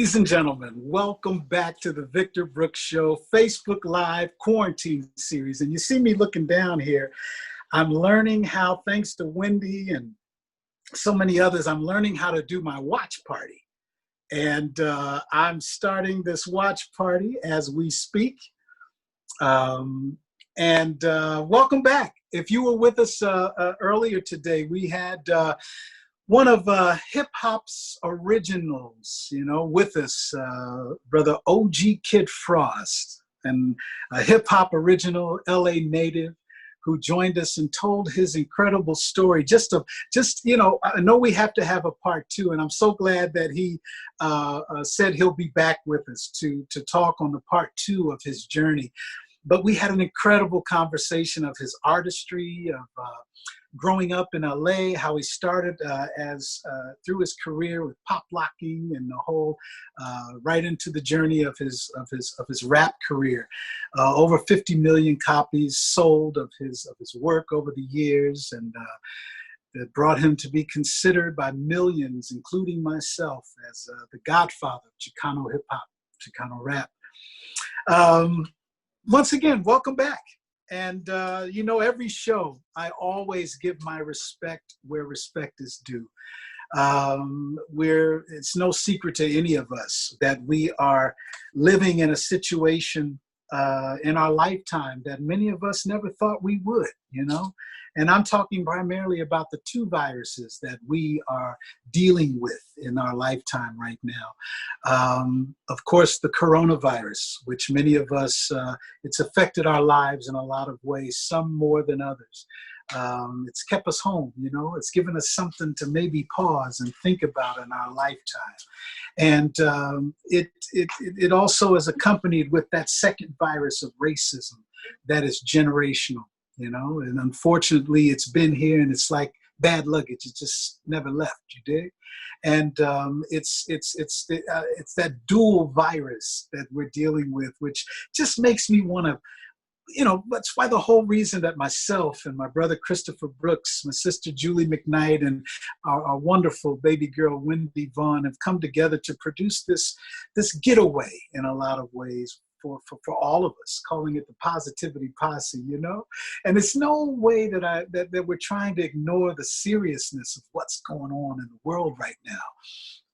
Ladies and gentlemen, welcome back to the Victor Brooks Show Facebook Live Quarantine Series. And you see me looking down here. I'm learning how, thanks to Wendy and so many others, I'm learning how to do my watch party. And I'm starting this watch party as we speak. Welcome back. If you were with us earlier today, we had one of hip hop's originals, with us, brother OG Kid Frost, and a hip hop original, LA native, who joined us and told his incredible story. I know we have to have a part two, and I'm so glad that he said he'll be back with us to talk on the part two of his journey. But we had an incredible conversation of his artistry, of growing up in LA, how he started through his career with pop locking and the whole right into the journey of his rap career. Over 50 million copies sold of his work over the years, and that brought him to be considered by millions, including myself, as the godfather of Chicano hip hop, Chicano rap. Once again, welcome back. And, every show, I always give my respect where respect is due. It's no secret to any of us that we are living in a situation in our lifetime that many of us never thought we would, And I'm talking primarily about the two viruses that we are dealing with in our lifetime right now. Of course, the coronavirus, which many of us, it's affected our lives in a lot of ways, some more than others. It's kept us home, it's given us something to maybe pause and think about in our lifetime. And it also is accompanied with that second virus of racism that is generational. And unfortunately it's been here, and it's like bad luggage. It just never left, you dig? And it's that dual virus that we're dealing with, which just makes me want to, that's why the whole reason that myself and my brother Christopher Brooks, my sister Julie McKnight, and our wonderful baby girl Wendy Vaughn have come together to produce this getaway in a lot of ways. For all of us, calling it the Positivity Posse, and it's no way that we're trying to ignore the seriousness of what's going on in the world right now.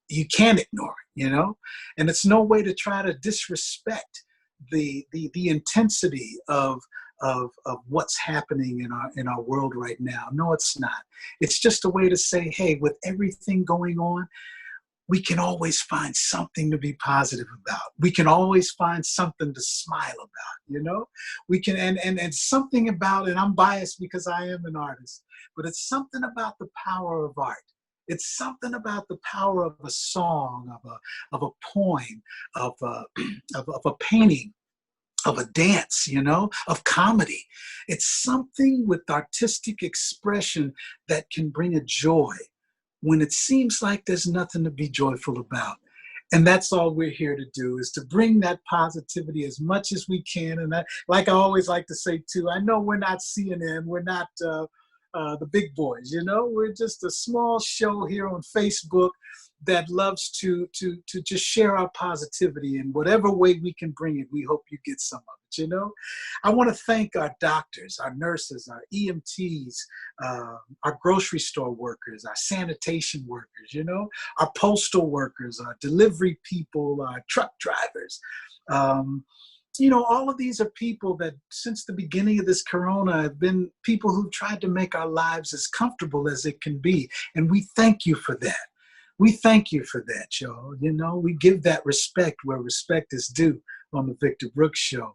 You can't ignore it, and it's no way to try to disrespect the intensity of what's happening in our world right now. No, it's not. It's just a way to say, hey, with everything going on, we can always find something to be positive about. We can always find something to smile about, We can, and something about, and I'm biased because I am an artist, but it's something about the power of art. It's something about the power of a song, of a poem, of a painting, of a dance, of comedy. It's something with artistic expression that can bring a joy when it seems like there's nothing to be joyful about. And that's all we're here to do, is to bring that positivity as much as we can. And like I always like to say too, I know we're not CNN, we're not the big boys, we're just a small show here on Facebook that loves to just share our positivity in whatever way we can bring it. We hope you get some of it. I want to thank our doctors, our nurses, our EMTs, our grocery store workers, our sanitation workers, our postal workers, our delivery people, our truck drivers. All of these are people that since the beginning of this corona have been people who've tried to make our lives as comfortable as it can be. And we thank you for that. We thank you for that, y'all. We give that respect where respect is due on the Victor Brooks Show.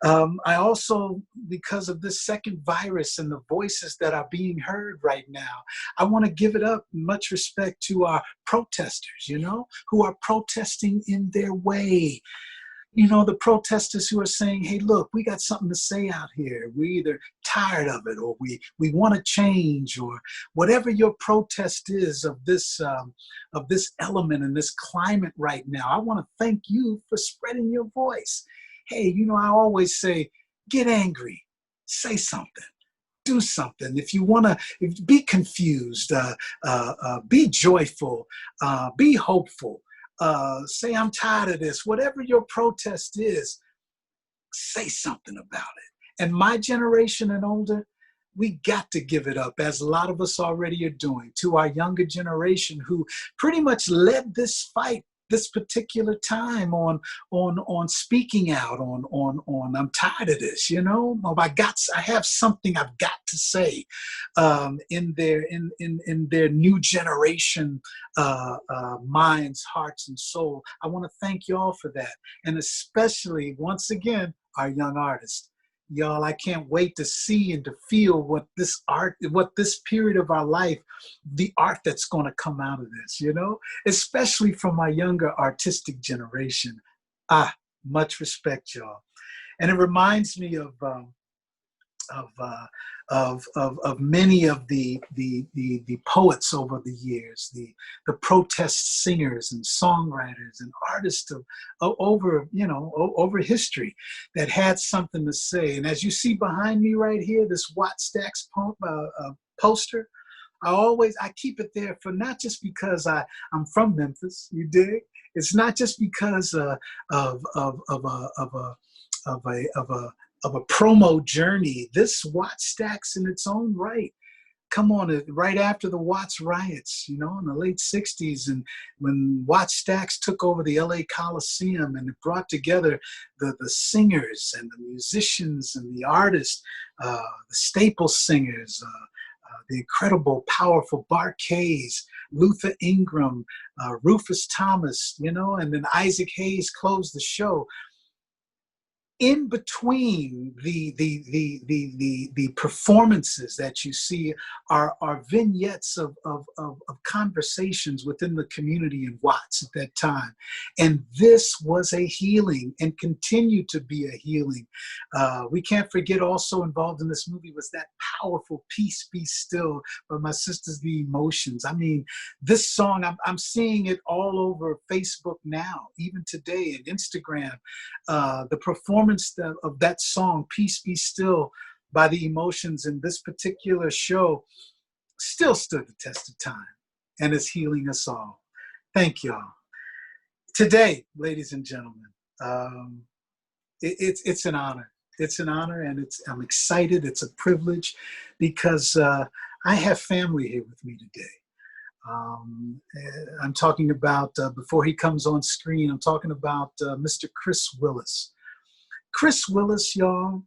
I also, because of this second virus and the voices that are being heard right now, I want to give it up, much respect to our protesters, who are protesting in their way. The protesters who are saying, hey, look, we got something to say out here. We're either tired of it, or we want to change, or whatever your protest is of this element and this climate right now. I want to thank you for spreading your voice. Hey, I always say, get angry, say something. Do something. If you want to be confused, be joyful, be hopeful. say, I'm tired of this. Whatever your protest is, say something about it. And my generation and older, we got to give it up, as a lot of us already are doing, to our younger generation who pretty much led this fight this particular time on speaking out on I'm tired of this, you know. I have something I've got to say in their new generation minds, hearts, and soul. I want to thank y'all for that, and especially once again our young artists. Y'all, I can't wait to see and to feel what this period of our life, the art that's going to come out of this, you know, especially from my younger artistic generation. Much respect, y'all. And it reminds me of many of the poets over the years, the protest singers and songwriters and artists over history that had something to say. And as you see behind me right here, this Watt Stacks poster, I keep it there for not just because I'm from Memphis, you dig? It's not just because of a promo journey. This Watt Stacks in its own right. Come on, right after the Watts riots, you know, in the late 60s, and when Watt Stacks took over the LA Coliseum and it brought together the singers and the musicians and the artists, the staple singers, the incredible, powerful Bart Kays, Luther Ingram, Rufus Thomas, you know, and then Isaac Hayes closed the show. In between the performances that you see are vignettes of conversations within the community in Watts at that time. And this was a healing and continued to be a healing. We can't forget also involved in this movie was that powerful Peace Be Still by my sisters, The Emotions. I mean, this song, I'm seeing it all over Facebook now, even today, and Instagram. The performance of that song, Peace Be Still by The Emotions, in this particular show still stood the test of time and is healing us all. Thank y'all. Today, ladies and gentlemen, it's an honor. It's an honor, and I'm excited. It's a privilege because I have family here with me today. I'm talking about, before he comes on screen, I'm talking about Mr. Chris Willis. Chris Willis, y'all,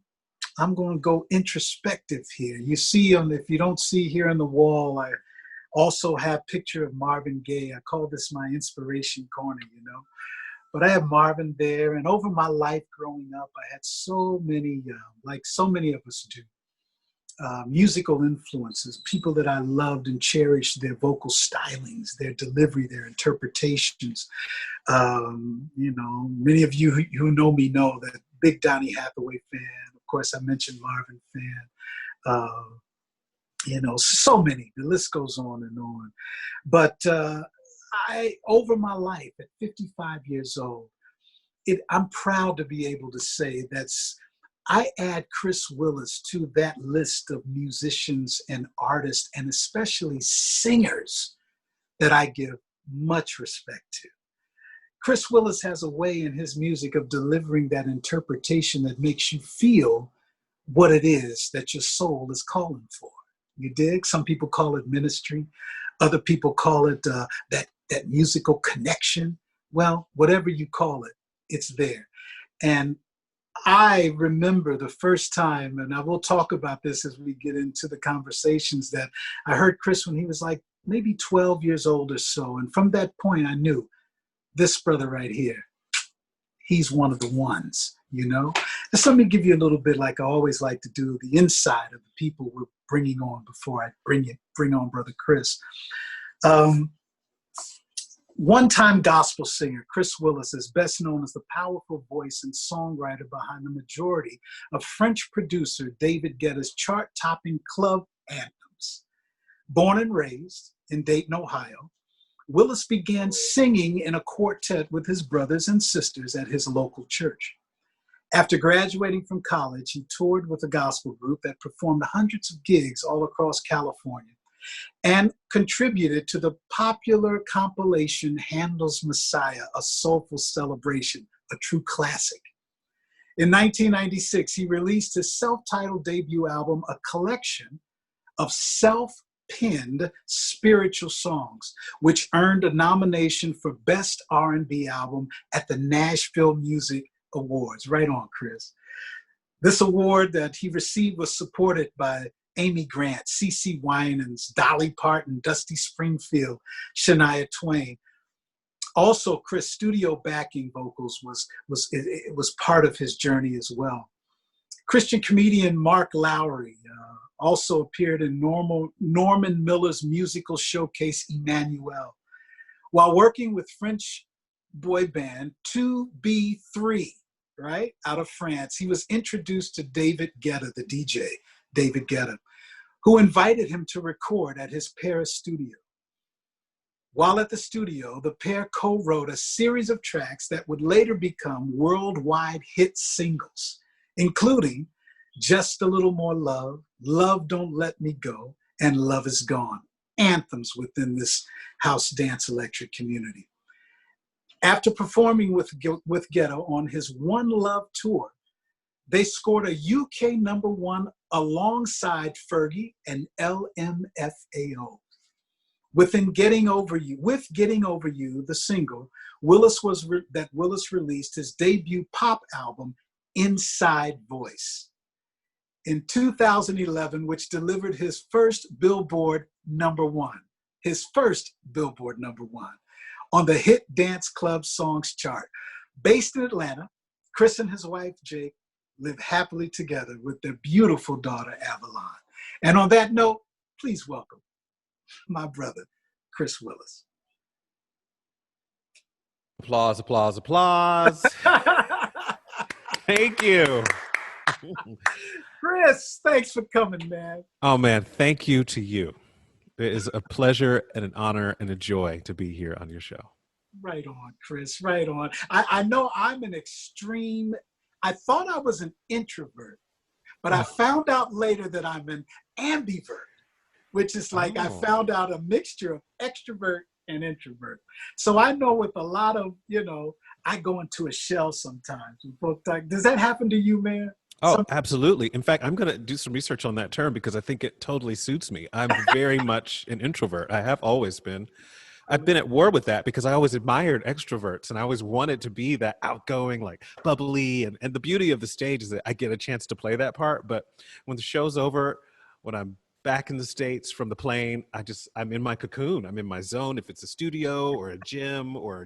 I'm going to go introspective here. You see, if you don't see here on the wall, I also have a picture of Marvin Gaye. I call this my inspiration corner, you know. But I have Marvin there, and over my life growing up, I had so many, like so many of us do, musical influences, people that I loved and cherished their vocal stylings, their delivery, their interpretations. You know, many of you who know me know that big Donny Hathaway fan. Of course, I mentioned Marvin fan. You know, so many. The list goes on and on. But over my life, at 55 years old, I'm proud to be able to say I add Chris Willis to that list of musicians and artists, and especially singers, that I give much respect to. Chris Willis has a way in his music of delivering that interpretation that makes you feel what it is that your soul is calling for. You dig? Some people call it ministry. Other people call it that musical connection. Well, whatever you call it, it's there. And I remember the first time, and I will talk about this as we get into the conversations, that I heard Chris when he was like maybe 12 years old or so. And from that point, I knew this brother right here, he's one of the ones, you know? And so let me give you a little bit, like I always like to do, the inside of the people we're bringing on before I bring on Brother Chris. One-time gospel singer, Chris Willis is best known as the powerful voice and songwriter behind the majority of French producer David Guetta's chart-topping club anthems. Born and raised in Dayton, Ohio, Willis began singing in a quartet with his brothers and sisters at his local church. After graduating from college, he toured with a gospel group that performed hundreds of gigs all across California and contributed to the popular compilation Handel's Messiah, a Soulful Celebration, a true classic. In 1996, he released his self-titled debut album, a collection of self-penned spiritual songs, which earned a nomination for Best R&B Album at the Nashville Music Awards. Right on, Chris. This award that he received was supported by Amy Grant, CeCe Winans, Dolly Parton, Dusty Springfield, Shania Twain. Also, Chris' studio backing vocals was part of his journey as well. Christian comedian Mark Lowry also appeared in Norman Miller's musical showcase, Emmanuel. While working with French boy band 2B3, right, out of France, he was introduced to David Guetta, the DJ, David Guetta, who invited him to record at his Paris studio. While at the studio, the pair co-wrote a series of tracks that would later become worldwide hit singles, including Just a Little More Love, Love Don't Let Me Go, and Love Is Gone, anthems within this house dance electric community. After performing with Guetta on his One Love tour, they scored a UK #1 alongside Fergie and LMFAO. With Getting Over You, the single, Willis released his debut pop album, Inside Voice, in 2011, which delivered his first Billboard #1, on the Hit Dance Club Songs chart. Based in Atlanta, Chris and his wife, Jake, live happily together with their beautiful daughter, Avalon. And on that note, please welcome my brother, Chris Willis. Applause, applause, applause. Thank you. Chris, thanks for coming, man. Oh, man, thank you to you. It is a pleasure and an honor and a joy to be here on your show. Right on, Chris, right on. I know I'm an extreme, I thought I was an introvert, but I found out later that I'm an ambivert, which is like I found out a mixture of extrovert and introvert. So I know with a lot of, I go into a shell sometimes. Does that happen to you, man? Oh, absolutely. In fact, I'm going to do some research on that term because I think it totally suits me. I'm very much an introvert. I have always been. I've been at war with that because I always admired extroverts and I always wanted to be that outgoing, like bubbly. And the beauty of the stage is that I get a chance to play that part. But when the show's over, when I'm back in the States from the plane, I'm in my cocoon. I'm in my zone. If it's a studio or a gym or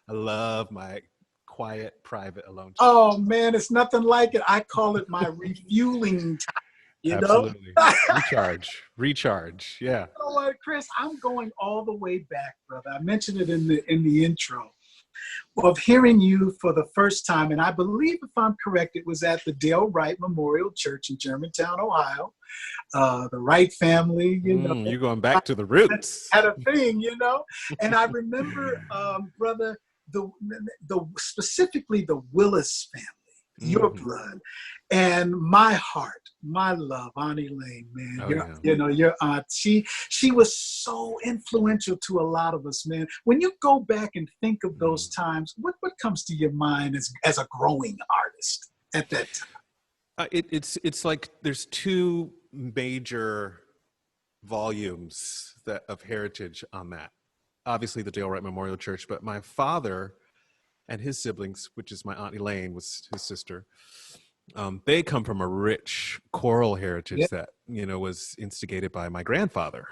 I love my quiet, private, alone time. Oh man, it's nothing like it. I call it my refueling time. Absolutely. Recharge. Yeah. You know what, Chris? I'm going all the way back, brother. I mentioned it in the intro of hearing you for the first time, and I believe, if I'm correct, it was at the Dale Wright Memorial Church in Germantown, Ohio. The Wright family, you're going back to the roots. Had a thing, And I remember, brother, specifically the Willis family, your blood, and my heart, my love, Auntie Lane, man. Your aunt, she was so influential to a lot of us, man. When you go back and think of those times, what comes to your mind as a growing artist at that time? It's like there's two major volumes of heritage on that. Obviously the Dale Wright Memorial Church, but my father and his siblings, which is my Aunt Elaine, was his sister, they come from a rich choral heritage that, was instigated by my grandfather.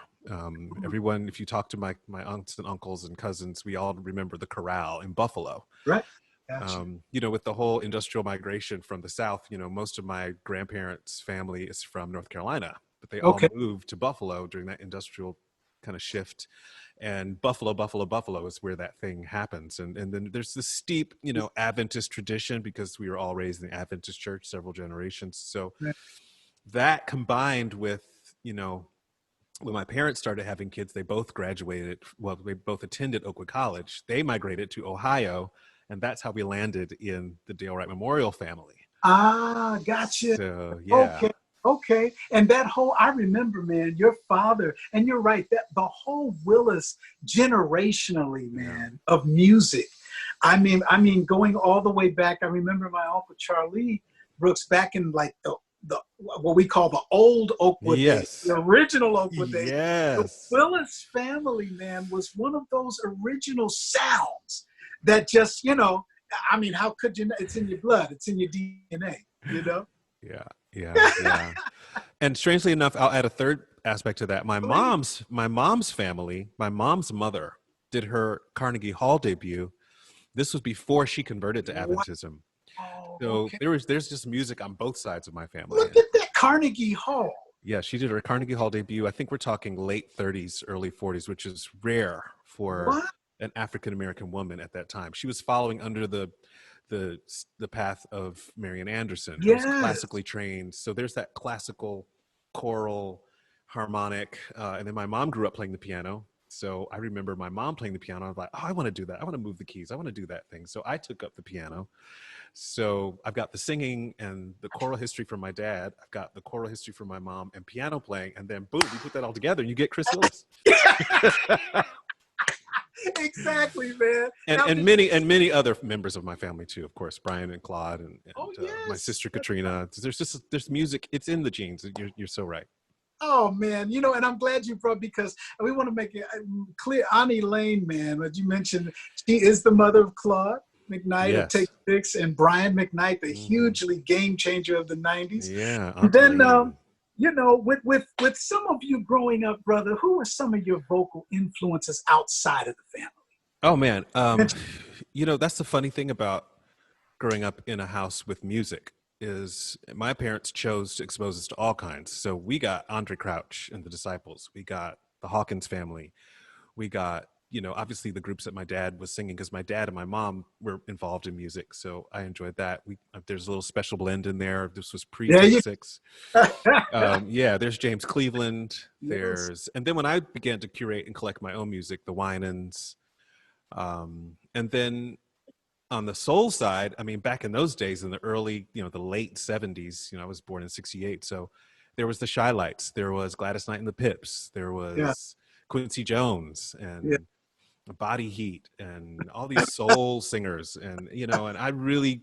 Everyone, if you talk to my aunts and uncles and cousins, we all remember the chorale in Buffalo. Right. Gotcha. With the whole industrial migration from the South, most of my grandparents' family is from North Carolina, but they all moved to Buffalo during that industrial kind of shift. And Buffalo is where that thing happens. And then there's this steep, Adventist tradition because we were all raised in the Adventist church several generations. So that combined with, when my parents started having kids, they both graduated. Well, they both attended Oakwood College. They migrated to Ohio. And that's how we landed in the Dale Wright Memorial family. Ah, gotcha. So, yeah. Okay. And that whole, I remember, man, your father, and you're right, that the whole Willis generationally, man, of music. I mean, going all the way back, I remember my Uncle Charlie Brooks back in like the what we call the old Oakwood days, the original Oakwood days. The Yes. Willis family, man, was one of those original sounds that just, you know, I mean, how could you? It's in your blood. It's in your DNA. You know. Yeah. And strangely enough, I'll add a third aspect to that. My mom's family, my mom's mother did her Carnegie Hall debut. This was before she converted to Adventism. Oh, So okay. there's just music on both sides of my family. Look at that Carnegie Hall. Yeah, she did her Carnegie Hall debut. I think we're talking late 30s, early 40s, which is rare for an African American woman at that time. She was following under the path of Marian Anderson, who was classically trained. So there's that classical, choral, harmonic. And then my mom grew up playing the piano. So I remember my mom playing the piano. I was like, oh, I want to do that. I want to move the keys. I want to do that thing. So I took up the piano. So I've got the singing and the choral history from my dad. I've got the choral history from my mom and piano playing. And then boom, you put that all together and you get Chris Willis. Exactly, man. And many other members of my family too, of course, Brian and Claude and my sister Katrina. There's music. It's in the genes. You're so right. Oh man, you know, and I'm glad you brought, because we want to make it clear. Annie Lane, man, as you mentioned, she is the mother of Claude McKnight of Take Six, and Brian McKnight, the hugely game changer of the '90s. Yeah. And then, you know, with some of you growing up, brother, who were some of your vocal influences outside of the family? Oh man, you know, that's the funny thing about growing up in a house with music. Is my parents chose to expose us to all kinds. So we got Andre Crouch and the Disciples. We got the Hawkins family. We got, you know, obviously the groups that my dad was singing, because my dad and my mom were involved in music. So I enjoyed that. There's a little special blend in there. This was pre-6. There's James Cleveland. And then when I began to curate and collect my own music, the Winans. And then on the soul side, I mean, back in those days, in the early, you know, the late 70s, you know, I was born in 68. So there was the Shy Lights, there was Gladys Knight and the Pips, there was Quincy Jones and Body Heat and all these soul singers. And, you know, and I really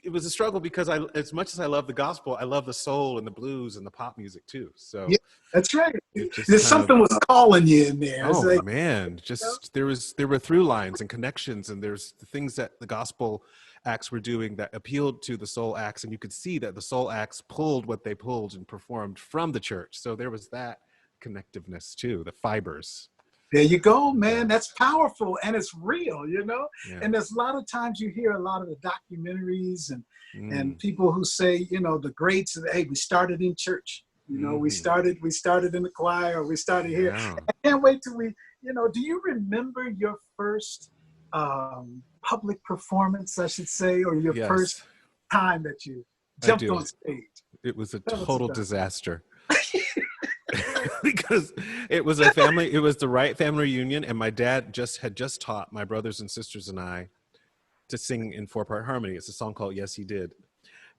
it was a struggle, because as much as I love the gospel, I love the soul and the blues and the pop music too. So that's right. There's something was calling you in there. Oh like, man, just there were through lines and connections, and there's the things that the gospel acts were doing that appealed to the soul acts, and you could see that the soul acts pulled what they pulled and performed from the church. So there was that connectiveness too, the fibers. There you go, man. That's powerful, and it's real, you know. And there's a lot of times you hear a lot of the documentaries and people who say, you know, the greats. Hey, we started in church. You know, we started in the choir. We started here. I can't wait till we. You know, do you remember your first public performance, I should say, or your first time that you jumped on stage? It was a total disaster. Because it was the Wright family reunion, and my dad had just taught my brothers and sisters and I to sing in 4-part harmony. It's a song called Yes He Did.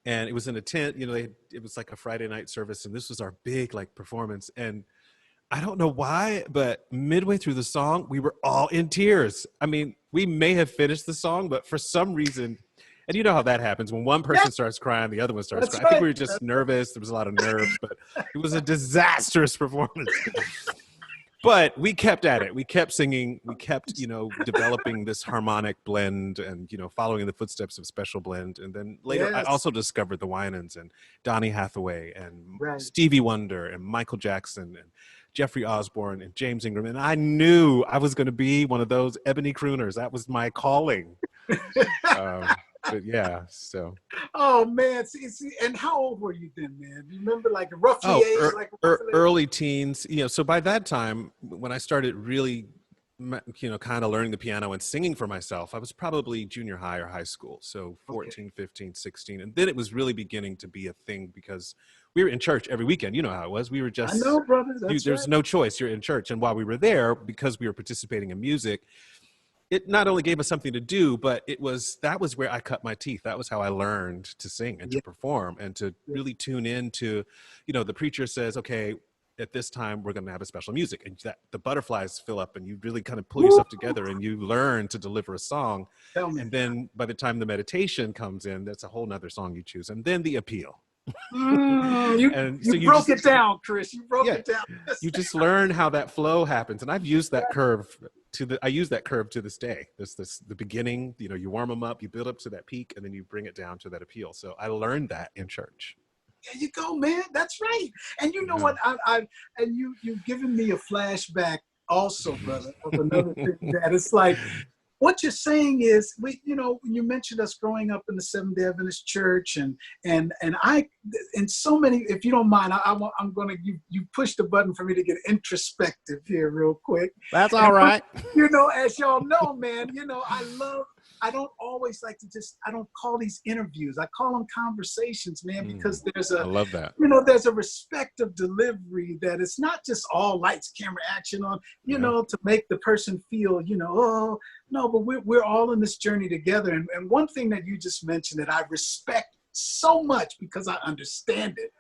And it was in a tent, you know, it was like a Friday night service, and this was our big like performance. And I don't know why, but midway through the song, we were all in tears. I mean, we may have finished the song, but for some reason, and you know how that happens. When one person starts crying, the other one starts crying. I think we were just nervous. There was a lot of nerves, but it was a disastrous performance. But we kept at it. We kept singing. We kept, you know, developing this harmonic blend and, you know, following in the footsteps of Special Blend. And then later, I also discovered the Winans and Donny Hathaway and Stevie Wonder and Michael Jackson and Jeffrey Osborne and James Ingram. And I knew I was going to be one of those ebony crooners. That was my calling. But yeah, so. Oh man, see, and how old were you then, man? Do you remember, like roughly age? Early teens. You know, so by that time, when I started really, you know, kind of learning the piano and singing for myself, I was probably junior high or high school. So 14, 15, 16. And then it was really beginning to be a thing, because we were in church every weekend. You know how it was. We were just, I know, brother. There's no choice. You're in church. And while we were there, because we were participating in music, it not only gave us something to do, but that was where I cut my teeth. That was how I learned to sing and to perform and to really tune into, the preacher says, okay, at this time we're going to have a special music, and that the butterflies fill up and you really kind of pull yourself together and you learn to deliver a song. And then by the time the meditation comes in, that's a whole nother song you choose. And then the appeal. You broke it down, Chris. You broke it down. You just learn how that flow happens. And I've used that curve I use that curve to this day. The beginning, you warm them up, you build up to that peak, and then you bring it down to that appeal. So I learned that in church. There you go, man. That's right. And you know what? You've given me a flashback also, brother, of another thing that it's like, what you're saying is, when you mentioned us growing up in the Seventh-day Adventist church, and so many, if you don't mind, I'm going to, you push the button for me to get introspective here real quick. That's all right. As y'all know, man, I don't always like to I don't call these interviews. I call them conversations, man, because I love that. There's a respect of delivery that it's not just all lights, camera, action on, to make the person feel, oh, no, but we're all in this journey together. And one thing that you just mentioned that I respect so much because I understand it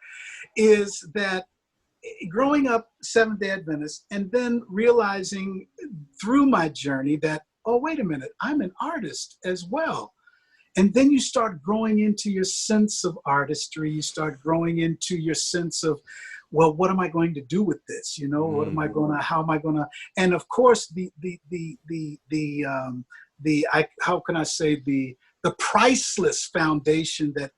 is that growing up Seventh-day Adventist and then realizing through my journey that, oh, wait a minute, I'm an artist as well. And then you start growing into your sense of artistry. You start growing into your sense of, well, what am I going to do with this? What am I going to, how am I going to, and of course, the priceless foundation that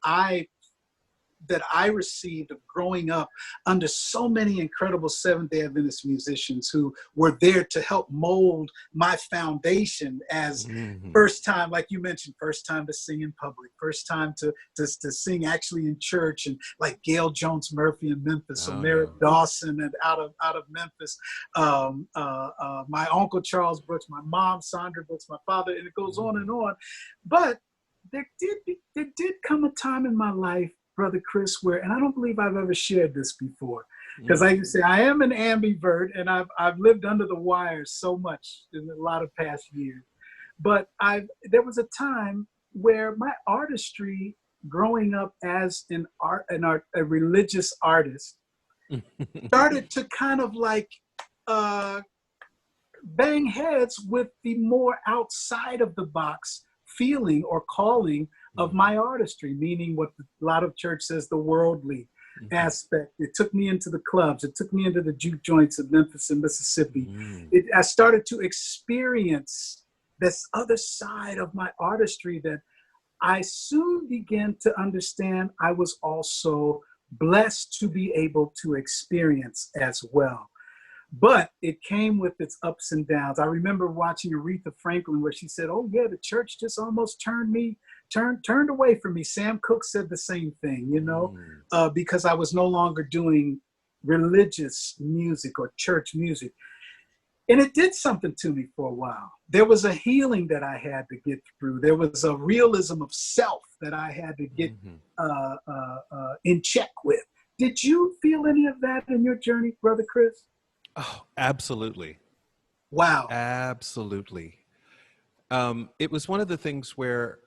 I received of growing up under so many incredible Seventh-day Adventist musicians who were there to help mold my foundation as first time, like you mentioned, first time to sing in public, first time to sing actually in church, and like Gail Jones Murphy in Memphis, or Merritt Dawson and out of Memphis, my uncle Charles Brooks, my mom Sandra Brooks, my father, and it goes on and on. But there did come a time in my life, Brother Chris, and I don't believe I've ever shared this before, because I say I am an ambivert, and I've lived under the wire so much in a lot of past years. But there was a time where my artistry, growing up as a religious artist, started to kind of like bang heads with the more outside of the box feeling or calling of my artistry, meaning what a lot of church says, the worldly aspect. It took me into the clubs. It took me into the juke joints of Memphis and Mississippi. I started to experience this other side of my artistry that I soon began to understand I was also blessed to be able to experience as well. But it came with its ups and downs. I remember watching Aretha Franklin where she said, oh yeah, the church just almost turned away from me. Sam Cooke said the same thing, because I was no longer doing religious music or church music. And it did something to me for a while. There was a healing that I had to get through. There was a realism of self that I had to get in check with. Did you feel any of that in your journey, Brother Chris? Oh, absolutely. Wow. Absolutely. It was one of the things where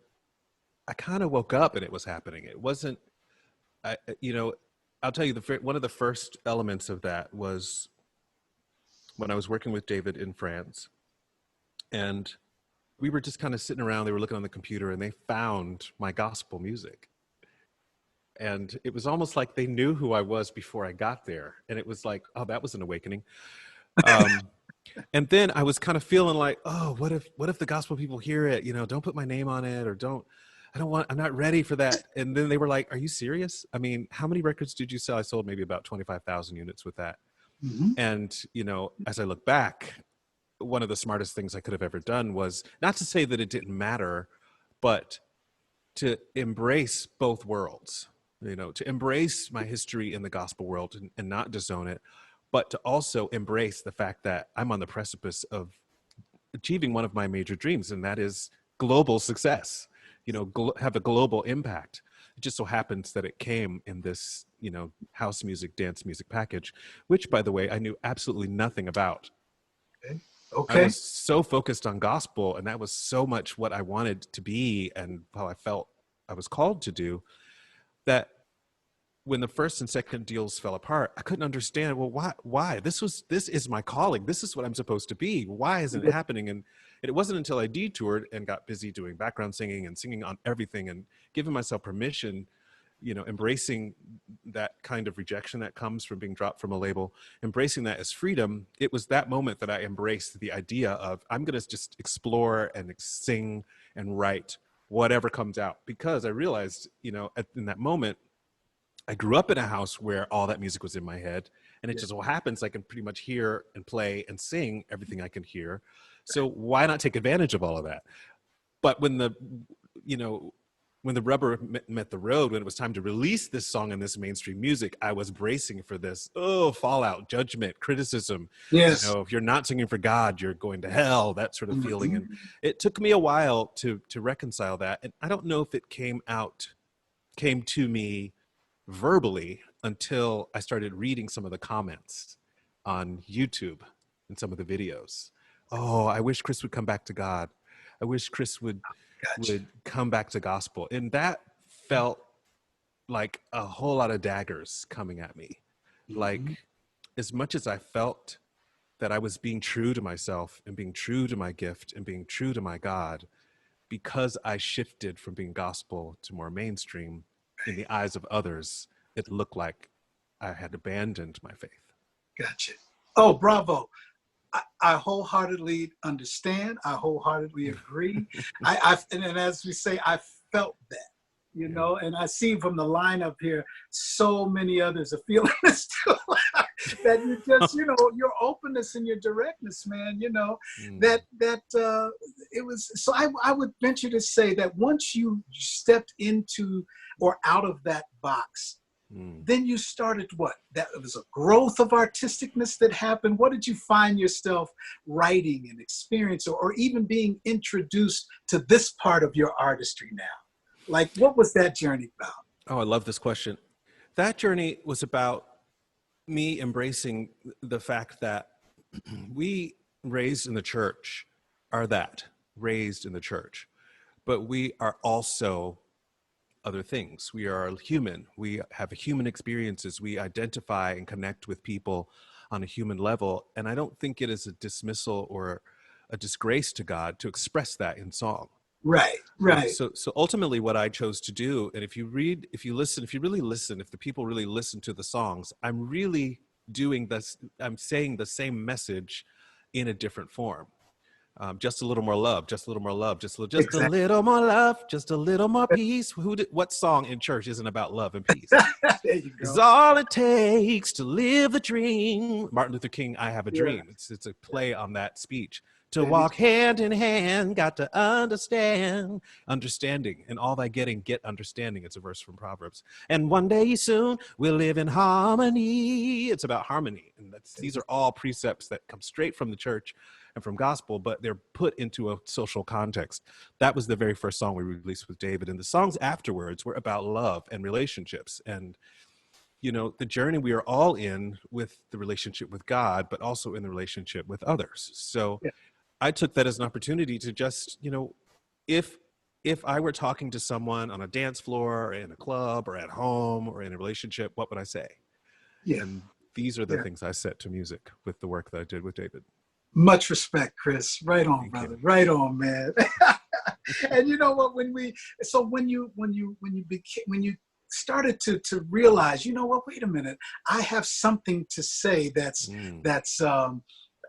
I kind of woke up and it was happening. It wasn't, I'll tell you, one of the first elements of that was when I was working with David in France, and we were just kind of sitting around, they were looking on the computer, and they found my gospel music. And it was almost like they knew who I was before I got there. And it was like, oh, that was an awakening. And then I was kind of feeling like, oh, what if the gospel people hear it? Don't put my name on it, or I'm not ready for that. And then they were like, are you serious? I mean, how many records did you sell? I sold maybe about 25,000 units with that. And, as I look back, one of the smartest things I could have ever done was not to say that it didn't matter, but to embrace both worlds. To embrace my history in the gospel world and not disown it, but to also embrace the fact that I'm on the precipice of achieving one of my major dreams, and that is global success, have a global impact. It just so happens that it came in this, house music, dance music package, which, by the way, I knew absolutely nothing about. Okay. I Okay. was so focused on gospel, and that was so much what I wanted to be and how I felt I was called to do, that when the first and second deals fell apart, I couldn't understand, well, why? This is my calling. This is what I'm supposed to be. Why isn't it happening? And it wasn't until I detoured and got busy doing background singing and singing on everything and giving myself permission, embracing that kind of rejection that comes from being dropped from a label, embracing that as freedom. It was that moment that I embraced the idea of, I'm going to just explore and sing and write whatever comes out, because I realized, in that moment, I grew up in a house where all that music was in my head, and it just so happens I can pretty much hear and play and sing everything I can hear. So why not take advantage of all of that? But when the rubber met the road, when it was time to release this song in this mainstream music, I was bracing for this, fallout, judgment, criticism. Yes. If you're not singing for God, you're going to hell, that sort of feeling. And it took me a while to reconcile that. And I don't know if it came to me verbally until I started reading some of the comments on YouTube and some of the videos. Oh, I wish Chris would come back to God. I wish Chris would come back to gospel. And that felt like a whole lot of daggers coming at me. Like, as much as I felt that I was being true to myself and being true to my gift and being true to my God, because I shifted from being gospel to more mainstream, in the eyes of others, it looked like I had abandoned my faith. Gotcha. Oh, bravo. I wholeheartedly understand. I wholeheartedly agree. And as we say, I felt that, and I see from the lineup here, so many others are feeling this too. That you just, your openness and your directness, man, that it was, so I would venture to say that once you stepped into or out of that box, then you started what? That was a growth of artisticness that happened. What did you find yourself writing and experience, or even being introduced to this part of your artistry now? Like, what was that journey about? Oh, I love this question. That journey was about me embracing the fact that we raised in the church are raised in the church, but we are also other things. We are human. We have human experiences. We identify and connect with people on a human level. And I don't think it is a dismissal or a disgrace to God to express that in song. Right. So ultimately what I chose to do, and if the people really listen to the songs, I'm really doing this, I'm saying the same message in a different form. Just a little more love, just a little more love, just a little more love, just a little more peace. What song in church isn't about love and peace? There you go. It's all it takes to live the dream. Martin Luther King, I have a dream. It's a play on that speech. To walk hand in hand, got to understanding, and all thy getting, get understanding. It's a verse from Proverbs. And one day soon we'll live in harmony. It's about harmony. And these are all precepts that come straight from the church and from gospel, but they're put into a social context. That was the very first song we released with David. And the songs afterwards were about love and relationships and, the journey we are all in with the relationship with God, but also in the relationship with others. So I took that as an opportunity to just, if I were talking to someone on a dance floor or in a club or at home or in a relationship, what would I say? Yeah. And these are the things I set to music with the work that I did with David. Much respect, Chris. Right on, brother. Right on, man. And you know what? When you started to realize, wait a minute, I have something to say that's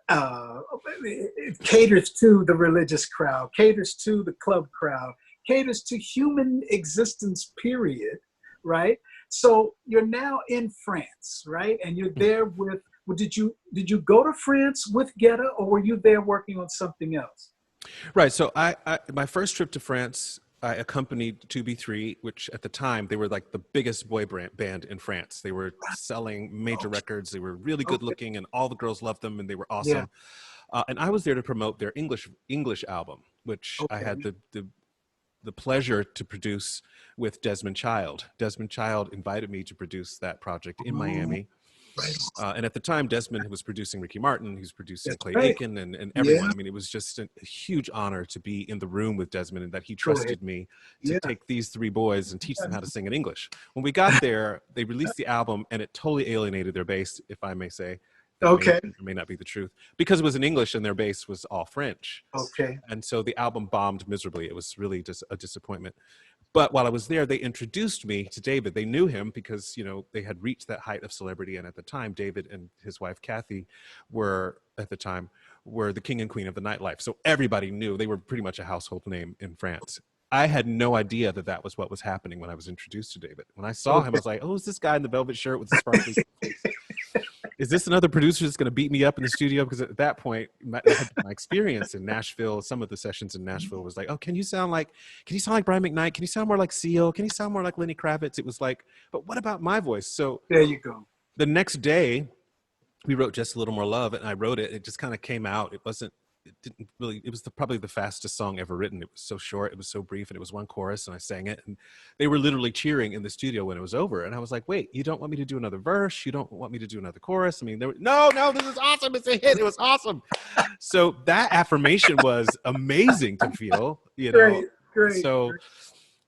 it caters to the religious crowd, caters to the club crowd, caters to human existence, period, right? So you're now in France, right? And you're there with, did you go to France with Guetta, or were you there working on something else? Right. So I my first trip to France, I accompanied 2B3, which at the time, they were like the biggest boy band in France. They were selling major records. They were really good looking, and all the girls loved them, and they were awesome. And I was there to promote their English album, which I had the pleasure to produce with Desmond Child. Desmond Child invited me to produce that project in Miami. Right. And at the time, Desmond was producing Ricky Martin, he was producing That's Clay right. Aiken and everyone. Yeah. I mean, it was just a huge honor to be in the room with Desmond and that he Go ahead. trusted me to Yeah. take these three boys and teach them how to sing in English. When we got there, they released the album and it totally alienated their bass, if I may say. That Okay. may not be the truth, because it was in English and their bass was all French. Okay. And so the album bombed miserably. It was really just a disappointment. But while I was there, they introduced me to David. They knew him because, you know, they had reached that height of celebrity. And at the time, David and his wife, Kathy, were the king and queen of the nightlife. So everybody knew. They were pretty much a household name in France. I had no idea that that was what was happening when I was introduced to David. When I saw him, I was like, oh, is this guy in the velvet shirt with the sparkly face? Is this another producer that's going to beat me up in the studio? Because at that point, my experience in Nashville, some of the sessions in Nashville was like, oh, can you sound like Brian McKnight? Can you sound more like Seal? Can you sound more like Lenny Kravitz? It was like, but what about my voice? So there you go. The next day, we wrote Just a Little More Love, and I wrote it. It just kind of came out. It was probably the fastest song ever written. It was so short, it was so brief, and it was one chorus, and I sang it, and they were literally cheering in the studio when it was over. And I was like, wait, you don't want me to do another verse? You don't want me to do another chorus? I mean, no, this is awesome. It's a hit. It was awesome. So that affirmation was amazing to feel, you know. Great. So,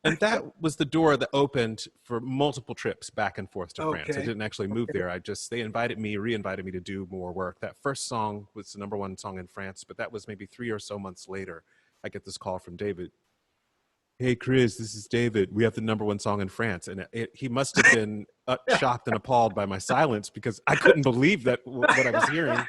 and that was the door that opened for multiple trips back and forth to France. I didn't actually move there. They reinvited me to do more work. That first song was the #1 song in France, but that was maybe 3 or so months later. I get this call from David. Hey, Chris, this is David. We have the #1 song in France. And he must have been shocked and appalled by my silence because I couldn't believe what I was hearing.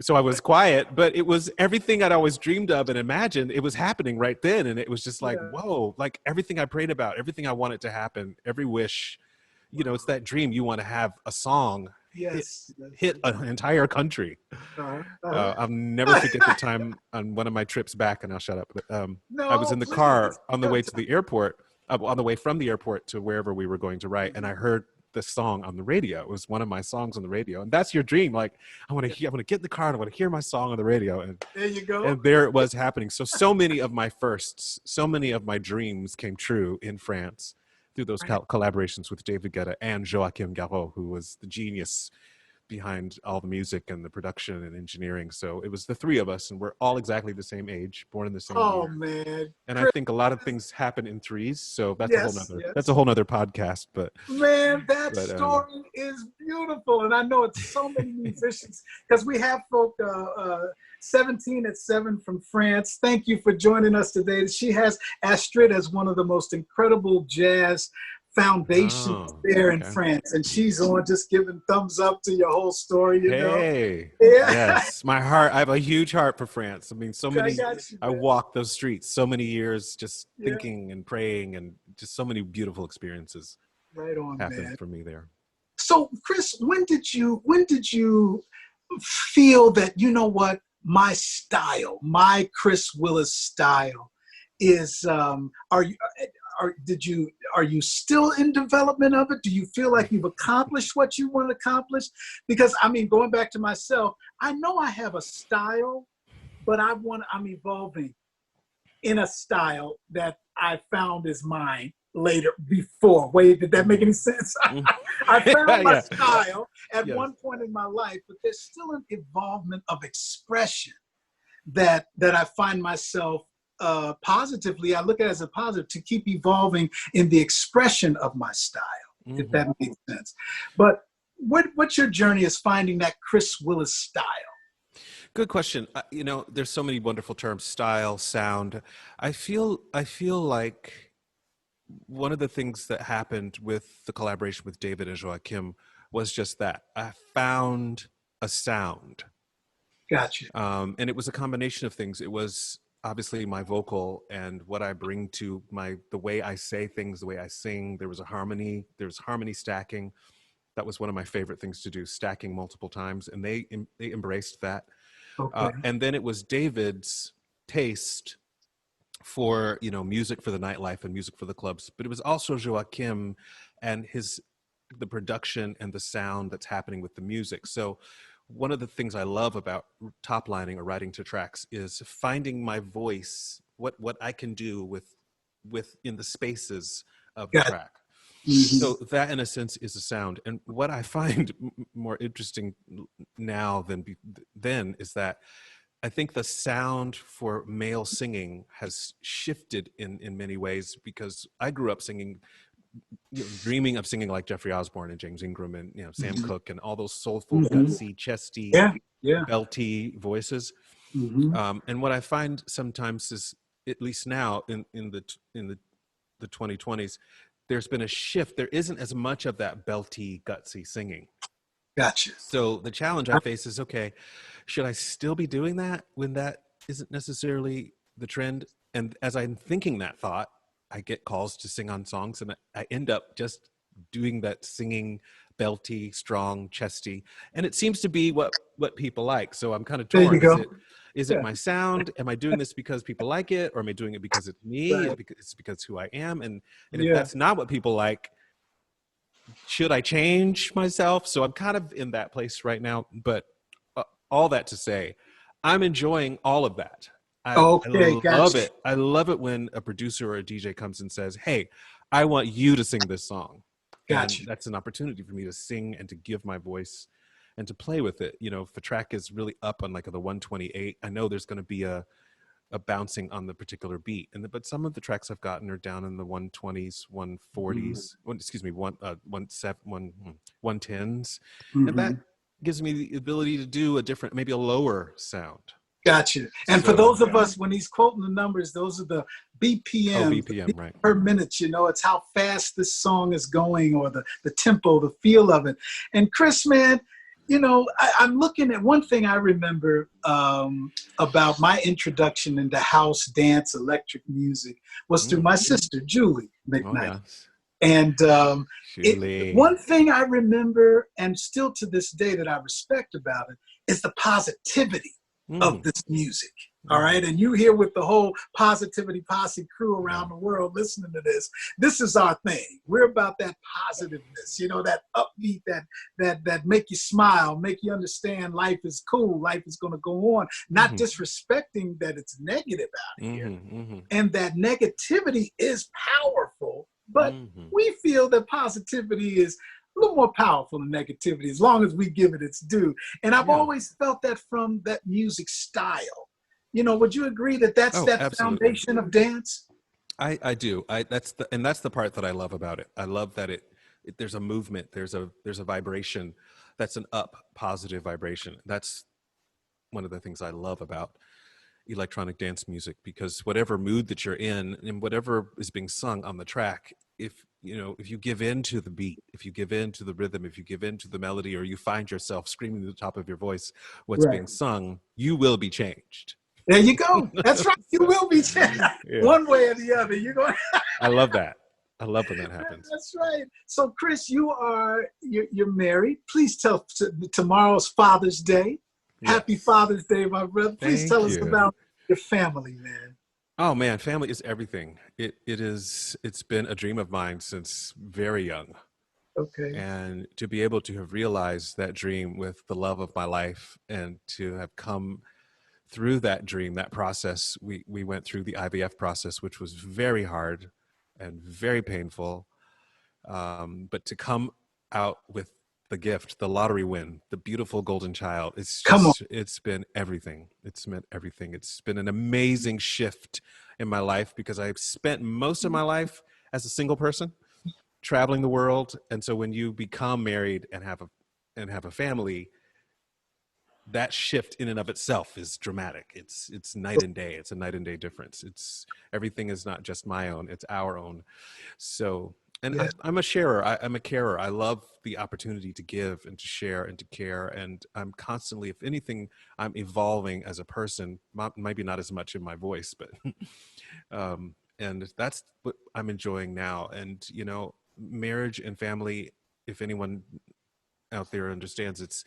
So I was quiet, but it was everything I'd always dreamed of and imagined. It was happening right then. And it was just like, whoa, like everything I prayed about, everything I wanted to happen, every wish, you know, it's that dream. You want to have a song hit an entire country. I'll never forget the time on one of my trips back, and I'll shut up. But I was in the car on the way to the airport, on the way from the airport to wherever we were going to write. And I heard the song on the radio. It was one of my songs on the radio, and that's your dream. Like, I want to get in the car and I want to hear my song on the radio. And there you go. And there it was happening. So many of my firsts, so many of my dreams came true in France through those collaborations with David Guetta and Joachim Garraud, who was the genius behind all the music and the production and engineering. So it was the three of us, and we're all exactly the same age, born in the same year. Oh man! And I think a lot of things happen in threes, so that's a whole nother podcast. But man, that story is beautiful, and I know it's so many musicians because we have folk 17 at 7 from France. Thank you for joining us today. She has Astrid as one of the most incredible jazz foundations there in France, and she's on just giving thumbs up to your whole story. You know? Yes, my heart. I have a huge heart for France. I mean, so many. I walked those streets so many years, just thinking and praying, and just so many beautiful experiences. Right on, happened for me there. So, Chris, when did you feel that, you know what, my style, my Chris Willis style is? Are you still in development of it? Do you feel like you've accomplished what you want to accomplish? Because I mean, going back to myself, I know I have a style, but I'm evolving in a style that I found is mine later before. Wait, did that make any sense? I found my style at one point in my life, but there's still an evolvement of expression that I find myself positively, I look at it as a positive, to keep evolving in the expression of my style, if that makes sense. But what's your journey is finding that Chris Willis style? Good question. You know, there's so many wonderful terms: style, sound. I feel like one of the things that happened with the collaboration with David and Joachim was just that. I found a sound. Gotcha. And it was a combination of things. It was obviously my vocal and what I bring to the way I say things, the way I sing. There was a harmony. There's harmony stacking. That was one of my favorite things to do, stacking multiple times, and they embraced that. Okay. And then it was David's taste for, you know, music for the nightlife and music for the clubs, but it was also Joachim and the production and the sound that's happening with the music. So one of the things I love about top lining or writing to tracks is finding my voice, what I can do with in the spaces of the track. So that, in a sense, is a sound. And what I find more interesting now than then is that I think the sound for male singing has shifted in many ways, because I grew up singing, dreaming of singing like Jeffrey Osborne and James Ingram and Sam Cooke and all those soulful, gutsy, chesty, belty voices. And what I find sometimes is, at least now in the 2020s, there's been a shift. There isn't as much of that belty, gutsy singing. Gotcha. So the challenge I face is, okay, should I still be doing that when that isn't necessarily the trend? And as I'm thinking that thought, I get calls to sing on songs, and I end up just doing that singing, belty, strong, chesty, and it seems to be what people like. So I'm kind of torn. There you go. Is it my sound? Am I doing this because people like it, or am I doing it because it's me? Right. It's because who I am. And if that's not what people like, should I change myself? So I'm kind of in that place right now. But all that to say, I'm enjoying all of that. I love it. I love it when a producer or a DJ comes and says, "Hey, I want you to sing this song." Gotcha. And that's an opportunity for me to sing and to give my voice and to play with it. If a track is really up on like the 128, I know there's going to be a bouncing on the particular beat. But some of the tracks I've gotten are down in the 120s, 140s, 110s. And that gives me the ability to do maybe a lower sound. Gotcha. And for those of us, when he's quoting the numbers, those are the BPM, BPM, right, per minute. It's how fast this song is going, or the tempo, the feel of it. And Chris, man, I'm looking at one thing I remember about my introduction into house, dance, electric music was through my sister, Julie McKnight. Oh, yes. And one thing I remember, and still to this day that I respect about it, is the positivity of this music. All right. And you here with the whole Positivity Posse crew around the world listening to this. This is our thing. We're about that positiveness, that upbeat, that make you smile, make you understand life is cool, life is going to go on, not disrespecting that it's negative out here. And that negativity is powerful, but we feel that positivity is a little more powerful than negativity, as long as we give it its due. And I've always felt that from that music style. Would you agree that that's that absolutely. Foundation of dance? I do. That's the part that I love about it. I love that there's a movement, there's a vibration that's an up, positive vibration. That's one of the things I love about electronic dance music, because whatever mood that you're in and whatever is being sung on the track, if you give in to the beat, if you give in to the rhythm, if you give in to the melody, or you find yourself screaming at the top of your voice what's being sung, you will be changed. There you go. That's right. You will be changed. One way or the other. You're going. I love that. I love when that happens. That's right. So, Chris, you're married. Please tell tomorrow's Father's Day. Yes. Happy Father's Day, my brother. Please tell us about your family, man. Oh man, family is everything. It's been a dream of mine since very young. Okay. And to be able to have realized that dream with the love of my life, and to have come through that dream, that process, we went through the IVF process, which was very hard and very painful. But to come out with the gift, the lottery win, the beautiful golden child, it's been everything. It's meant everything. It's been an amazing shift in my life, because I've spent most of my life as a single person traveling the world. And so when you become married and have a family, that shift in and of itself is dramatic. It's night and day. It's a night and day difference. Everything is not just my own, it's our own. So, and I'm a sharer. I'm a carer. I love the opportunity to give and to share and to care. And I'm constantly, if anything, I'm evolving as a person, maybe not as much in my voice, but, and that's what I'm enjoying now. And, marriage and family, if anyone out there understands, it's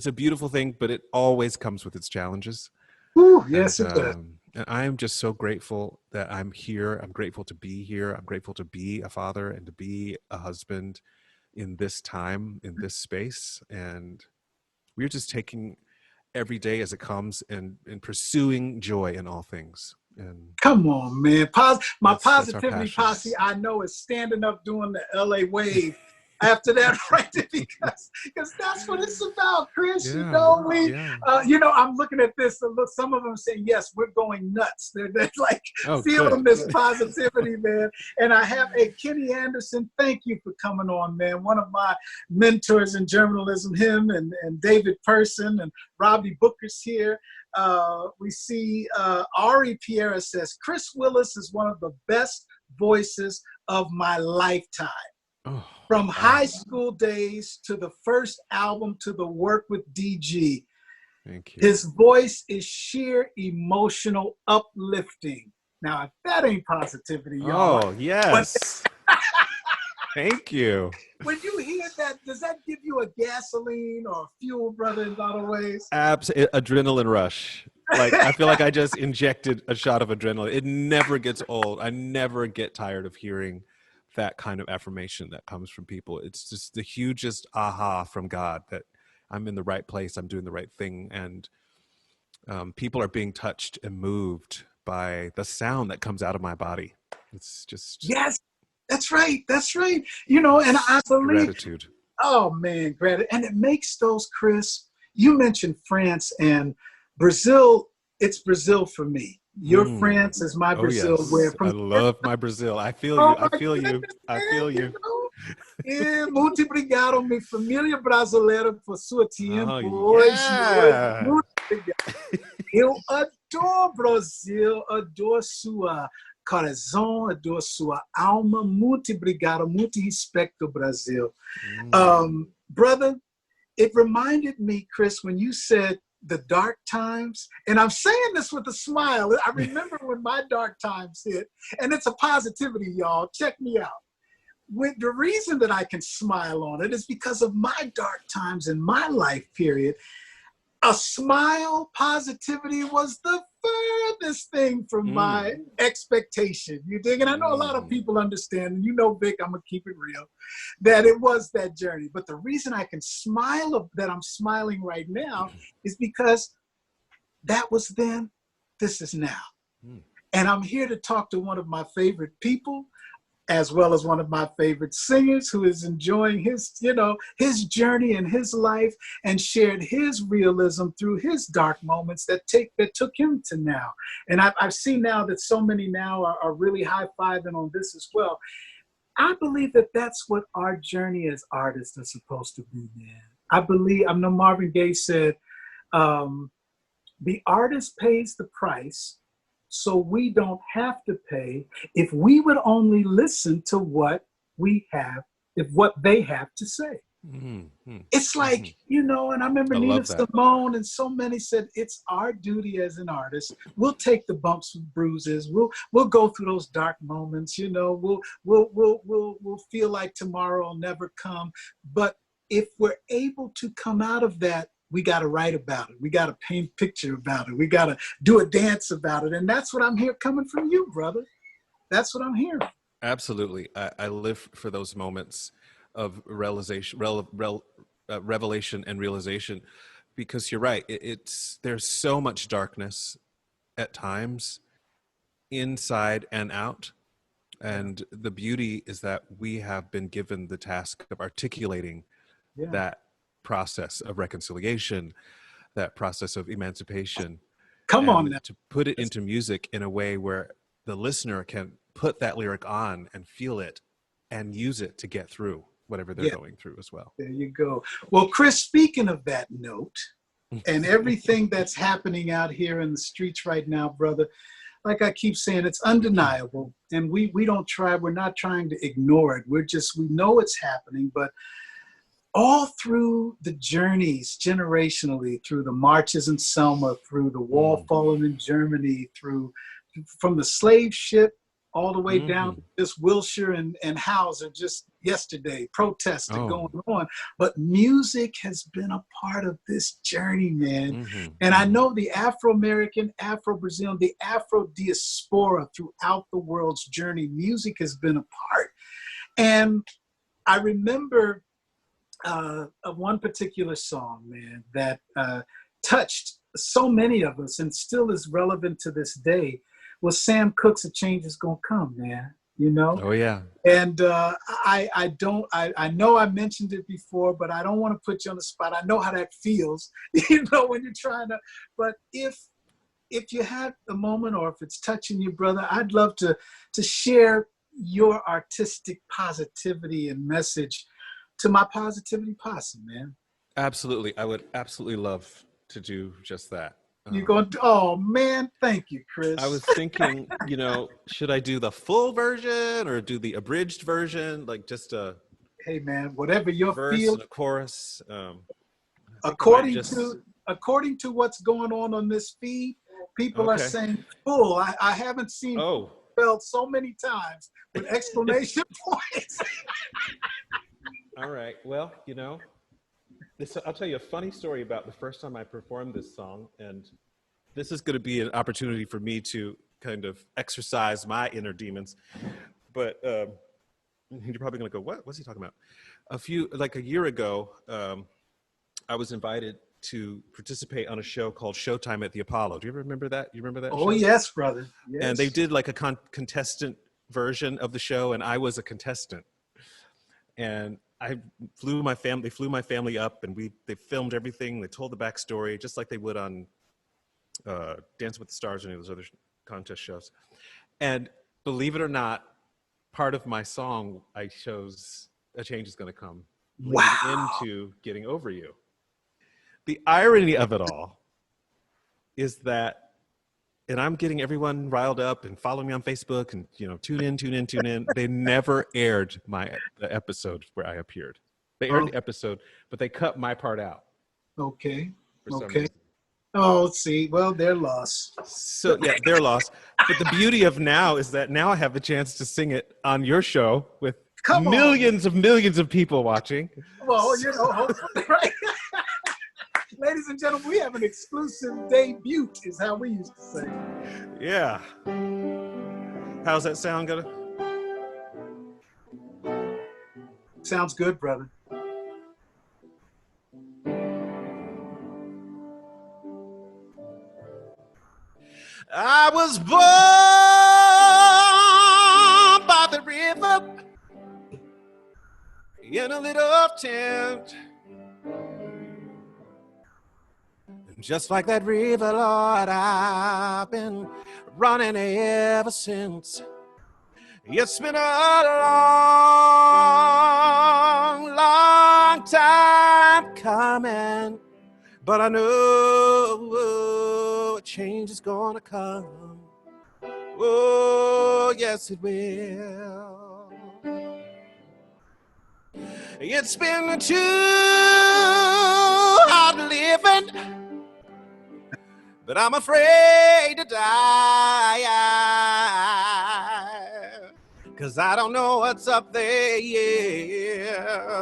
a beautiful thing, but it always comes with its challenges. Ooh, yes, it does. And I am just so grateful that I'm here. I'm grateful to be here. I'm grateful to be a father and to be a husband in this time, in this space. And we're just taking every day as it comes and pursuing joy in all things. And come on, man. My that's our positivity passion. posse, I know, is standing up doing the LA wave after that, right? Because that's what it's about, Chris. You Yeah, know, yeah. I'm looking at this and look, some of them saying, yes, we're going nuts. They're like Oh, feeling good. this positivity, man. And I have Kenny Anderson. Thank you for coming on, man. One of my mentors in journalism, him and David Person and Robbie Booker's here. We see Ari Pierre says, Chris Willis is one of the best voices of my lifetime. Oh, From wow. high school days to the first album to the work with DG. Thank you. His voice is sheer emotional uplifting. Now, if that ain't positivity, y'all. Oh, yes. Thank you. When you hear that, does that give you a gasoline or fuel, brother, in a lot of ways? Adrenaline rush. Like, I feel like I just injected a shot of adrenaline. It never gets old. I never get tired of hearing that kind of affirmation that comes from people. It's just the hugest aha from God that I'm in the right place, I'm doing the right thing, and people are being touched and moved by the sound that comes out of my body. It's just... Yes, that's right. That's right. You know, and I believe... Gratitude. Oh, man, gratitude. And it makes those, Chris, you mentioned France and Brazil. It's Brazil for me. Your France is my Brazil. Yes. Where I love my Brazil. I feel you. I feel you. I feel you. Muito obrigado, minha família brasileira, por sua tempo hoje. Yeah. Muito obrigado. Eu adoro Brasil, adoro sua coração, adoro sua alma. Muito obrigado, muito respeito, Brasil. Brother, it reminded me, Chris, when you said the dark times, and I'm saying this with a smile. I remember when my dark times hit, and it's a positivity, y'all. Check me out. The reason that I can smile on it is because of my dark times in my life period. A smile, positivity was the furthest thing from my expectation. You dig? And I know a lot of people understand, and you know, Vic, I'm going to keep it real, that it was that journey. But the reason I can smile, that I'm smiling right now, is because that was then, this is now. And I'm here to talk to one of my favorite people, as well as one of my favorite singers who is enjoying his, his journey in his life and shared his realism through his dark moments that took him to now. And I've seen now that so many now are really high-fiving on this as well. I believe that that's what our journey as artists are supposed to be, man. I know Marvin Gaye said, the artist pays the price, so we don't have to pay if we would only listen to what they have to say. It's like, and I remember Nina Simone and so many said, it's our duty as an artist. We'll take the bumps and bruises. We'll go through those dark moments, we'll feel like tomorrow will never come. But if we're able to come out of that, we got to write about it. We got to paint a picture about it. We got to do a dance about it. And that's what I'm hearing coming from you, brother. That's what I'm hearing. Absolutely. I live for those moments of revelation and realization, because you're right. There's so much darkness at times, inside and out. And the beauty is that we have been given the task of articulating that process of reconciliation, that process of emancipation. Come on now. To put it into music in a way where the listener can put that lyric on and feel it and use it to get through whatever they're going through as well. There you go. Well, Chris, speaking of that note and everything that's happening out here in the streets right now, brother, like I keep saying, it's undeniable. And we're not trying to ignore it. We know it's happening, but all through the journeys generationally, through the marches in Selma, through the wall falling in Germany, from the slave ship all the way down to this Wilshire and Hauser just yesterday, protests are going on. But music has been a part of this journey, man. And I know the Afro-American, Afro-Brazilian, the Afro-diaspora throughout the world's journey, music has been a part. And I remember one particular song, man, that touched so many of us and still is relevant to this day, well, Sam Cooke's A Change Is Gonna Come, man. You know? Oh yeah. And I know I mentioned it before, but I don't want to put you on the spot. I know how that feels, you know, when you're trying to, but if you had a moment, or if it's touching you, brother, I'd love to share your artistic positivity and message to my positivity posse, man. Absolutely. I would absolutely love to do just that. You're going to, oh man, thank you, Chris. I was thinking, you know, should I do the full version or do the abridged version? Like just a hey man, whatever your verse feel, and a chorus. According to what's going on this feed, people are saying full. I haven't seen spelled so many times with exclamation points. All right. Well, you know, I'll tell you a funny story about the first time I performed this song, and this is going to be an opportunity for me to kind of exercise my inner demons. But you're probably going to go, what's he talking about? A year ago, I was invited to participate on a show called Showtime at the Apollo. Do you ever remember that? You remember that? Oh, show? Yes, brother. Yes. And they did like a contestant version of the show, and I was a contestant. And they flew my family up, and they filmed everything. They told the backstory, just like they would on Dancing with the Stars or any of those other contest shows. And believe it or not, part of my song, I chose A Change Is Gonna Come. Wow. Into Getting Over You. The irony of it all is that, and I'm getting everyone riled up and following me on Facebook and, you know, tune in. They never aired the episode where I appeared. They aired the episode, but they cut my part out. Okay. Oh, see, well, they're lost. So yeah, they're lost. But the beauty of now is that now I have the chance to sing it on your show with millions of people watching. Well, you know, hopefully, right? Ladies and gentlemen, we have an exclusive debut, is how we used to say. Yeah. How's that sound gonna? Sounds good, brother. I was born by the river in a little tent. Just like that river, Lord, I've been running ever since. It's been a long time coming, but I know a change is gonna come. Oh, yes, it will. It's been too hard living, but I'm afraid to die, 'cause I don't know what's up there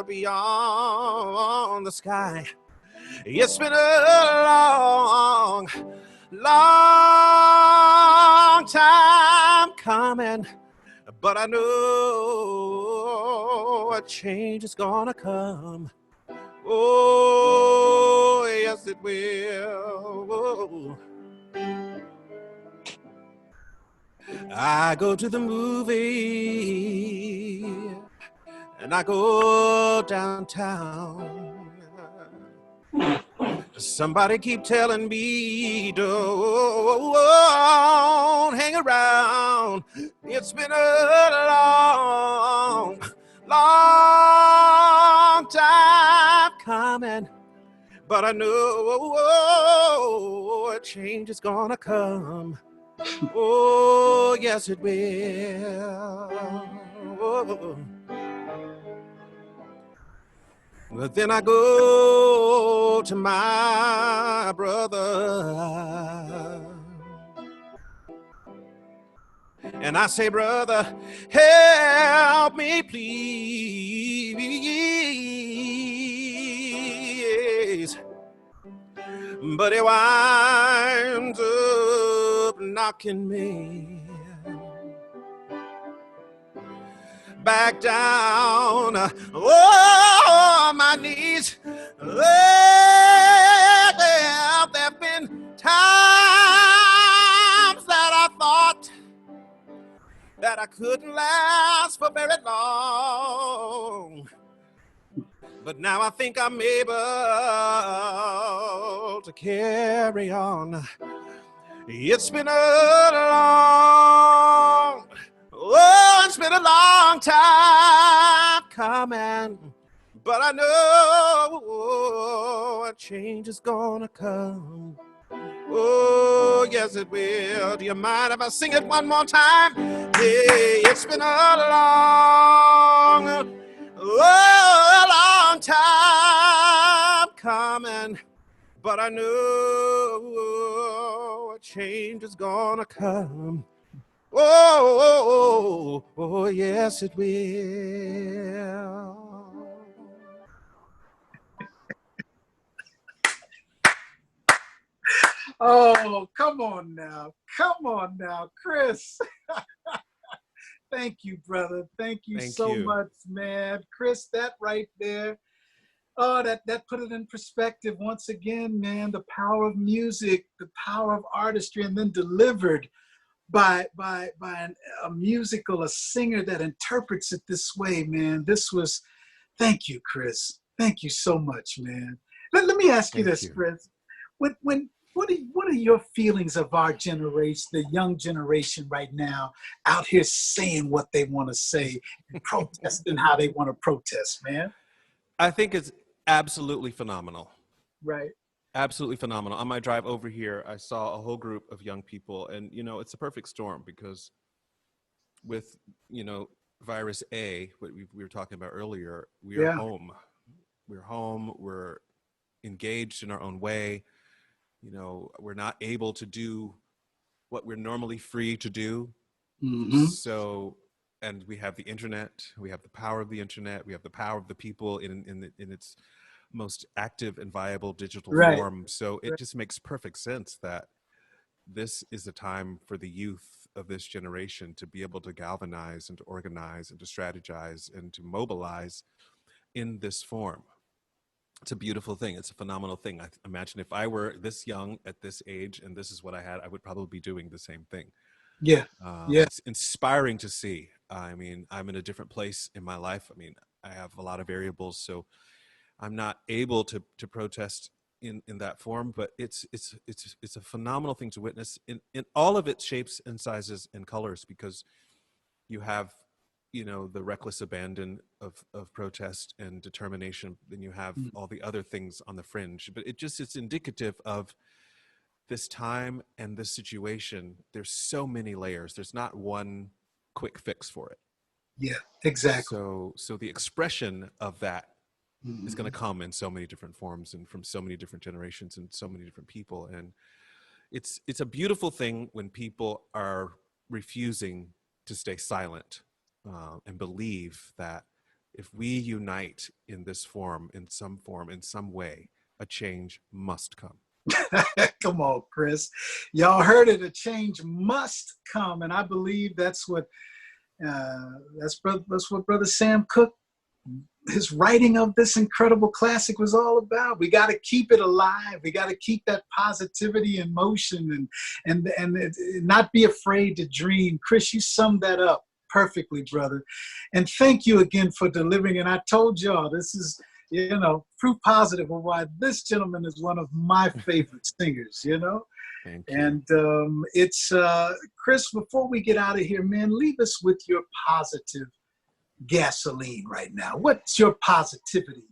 beyond the sky. It's been a long time coming, but I know a change is gonna come. Oh, yes, it will. I go to the movie and I go downtown. Somebody keep telling me don't hang around. It's been a long time coming, but I know a change is gonna come. Oh, yes, it will. But then I go to my brother and I say, brother, help me, please. But he winds up knocking me back down, my knees. Well, there have been times that I thought that I couldn't last for very long. But now I think I'm able to carry on. It's been a long, oh, it's been a long time coming. But I know a change is gonna come. Oh, yes, it will. Do you mind if I sing it one more time? Hey, it's been a long, oh, a long time coming. But I know a change is gonna come. Oh, yes, it will. Oh, come on now. Come on now, Chris. Thank you, brother. Thank you so much, man. Chris, that right there. Oh, that put it in perspective once again, man. The power of music, the power of artistry, and then delivered by a musical, a singer that interprets it this way, man. Thank you, Chris. Thank you so much, man. Let me ask you this, Chris. What are your feelings of our generation, the young generation right now, out here saying what they want to say and protesting how they want to protest, man? I think it's absolutely phenomenal. Right. Absolutely phenomenal. On my drive over here, I saw a whole group of young people, and, you know, it's a perfect storm because with, you know, virus A, what we were talking about earlier, we are home. We're home. We're engaged in our own way. You know, we're not able to do what we're normally free to do. Mm-hmm. So, and we have the internet, we have the power of the internet, we have the power of the people in its most active and viable digital form. So it just makes perfect sense that this is the time for the youth of this generation to be able to galvanize and to organize and to strategize and to mobilize in this form. It's a beautiful thing. It's a phenomenal thing. I imagine if I were this young at this age and this is what I had, I would probably be doing the same thing. Yeah. It's inspiring to see. I mean, I'm in a different place in my life. I mean, I have a lot of variables, so I'm not able to protest in that form, but it's a phenomenal thing to witness in all of its shapes and sizes and colors, because you have, you know, the reckless abandon of protest and determination. Then you have all the other things on the fringe, but it's indicative of this time and this situation. There's so many layers. There's not one quick fix for it. Yeah, exactly. So the expression of that is going to come in so many different forms and from so many different generations and so many different people. And it's a beautiful thing when people are refusing to stay silent and believe that if we unite in this form, in some way, a change must come. Come on, Chris. Y'all heard it. A change must come. And I believe that's what Brother Sam Cooke, his writing of this incredible classic, was all about. We got to keep it alive. We got to keep that positivity in motion and not be afraid to dream. Chris, you summed that up perfectly, brother. And thank you again for delivering. And I told y'all, this is, you know, proof positive of why this gentleman is one of my favorite singers, you know. Thank you. And it's, Chris, before we get out of here, man, leave us with your positive gasoline right now. What's your positivity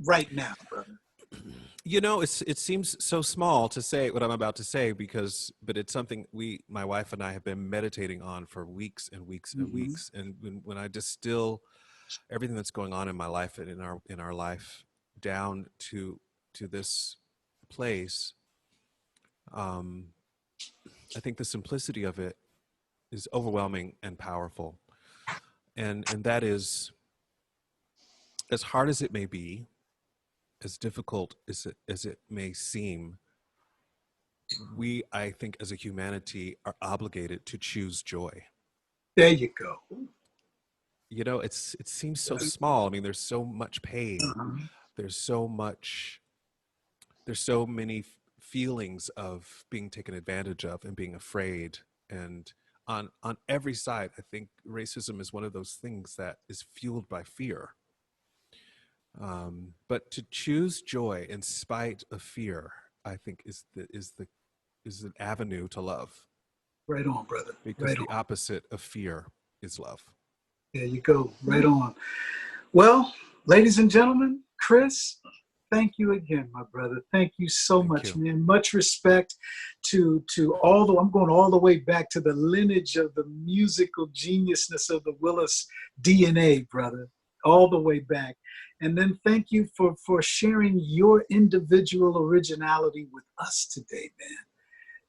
right now, brother? You know, it seems so small to say what I'm about to say, but it's something my wife and I have been meditating on for weeks and weeks and weeks. And when I distill everything that's going on in my life and in our life down to this place, I think the simplicity of it is overwhelming and powerful. And that is, as hard as it may be, as difficult as it may seem, we, I think, as a humanity, are obligated to choose joy. There you go. You know, it seems so small. I mean, there's so much pain. There's so many feelings of being taken advantage of and being afraid and on every side, I think racism is one of those things that is fueled by fear. But to choose joy in spite of fear, I think is an avenue to love. Right on, brother. Because right the on. opposite of fear is love. There you go. Right on. Well, ladies and gentlemen, Chris, thank you again, my brother. Thank you so much, man. Much respect to I'm going all the way back to the lineage of the musical geniusness of the Willis DNA, brother, all the way back. And then thank you for sharing your individual originality with us today, man,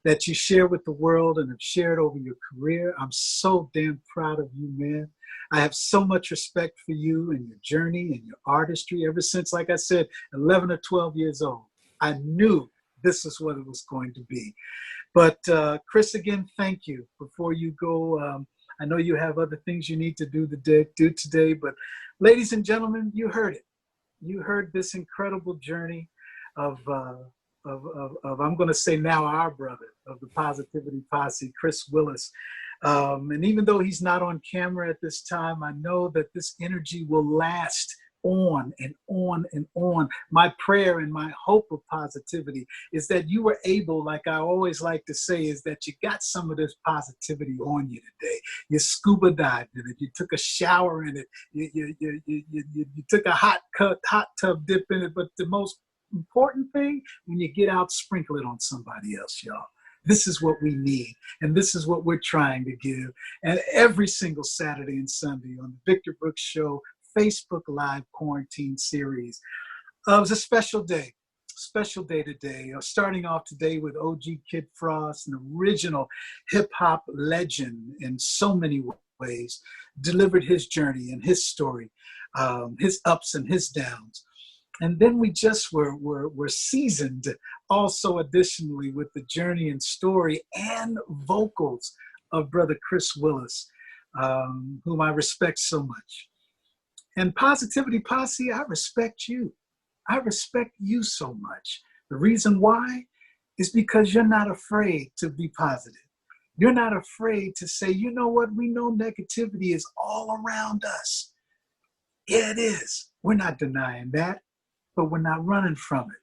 that you share with the world and have shared over your career. I'm so damn proud of you, man. I have so much respect for you and your journey and your artistry ever since, like I said, 11 or 12 years old. I knew this is what it was going to be. But Chris, again, thank you. Before you go, I know you have other things you need to do today, but ladies and gentlemen, you heard it. You heard this incredible journey of I'm going to say now our brother of the Positivity Posse, Chris Willis. And even though he's not on camera at this time, I know that this energy will last on and on and on. My prayer and my hope of positivity is that you were able, like I always like to say, is that you got some of this positivity on you today. You scuba dived in it. You took a shower in it. You took a hot tub dip in it. But the most important thing, when you get out, sprinkle it on somebody else, y'all. This is what we need, and this is what we're trying to give. And every single Saturday and Sunday on the Victor Brooks Show Facebook Live Quarantine Series. It was a special day today. Starting off today with OG Kid Frost, an original hip-hop legend in so many ways, delivered his journey and his story, his ups and his downs. And then we just were seasoned also additionally with the journey and story and vocals of brother Chris Willis, whom I respect so much. And Positivity Posse, I respect you. I respect you so much. The reason why is because you're not afraid to be positive. You're not afraid to say, you know what, we know negativity is all around us. Yeah, it is. We're not denying that. But we're not running from it.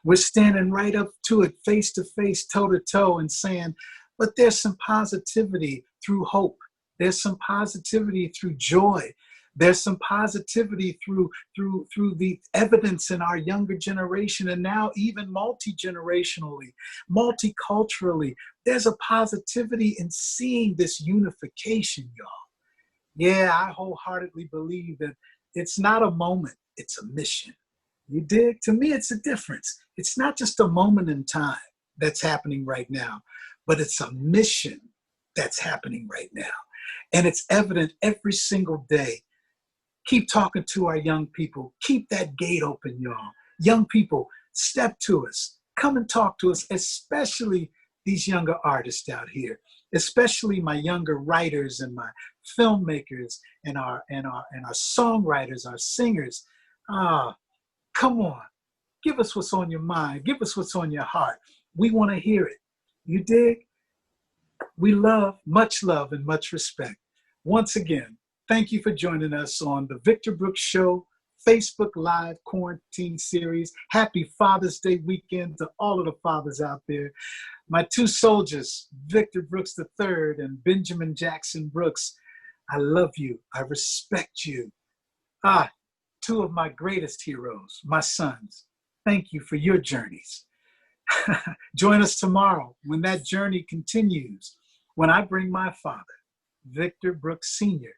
We're standing right up to it, face to face, toe to toe, and saying, but there's some positivity through hope. There's some positivity through joy. There's some positivity through the evidence in our younger generation, and now even multi-generationally, multiculturally. There's a positivity in seeing this unification, y'all. Yeah, I wholeheartedly believe that it's not a moment, it's a mission. You dig? To me, it's a difference. It's not just a moment in time that's happening right now, but it's a mission that's happening right now. And it's evident every single day. Keep talking to our young people. Keep that gate open, y'all. Young people, step to us. Come and talk to us, especially these younger artists out here, especially my younger writers and my filmmakers and our songwriters, our singers. Come on, give us what's on your mind. Give us what's on your heart. We want to hear it. You dig? We love, and much respect. Once again, thank you for joining us on the Victor Brooks Show Facebook Live Quarantine Series. Happy Father's Day weekend to all of the fathers out there. My two soldiers, Victor Brooks III and Benjamin Jackson Brooks, I love you. I respect you. Two of my greatest heroes, my sons. Thank you for your journeys. Join us tomorrow when that journey continues, when I bring my father, Victor Brooks Sr.,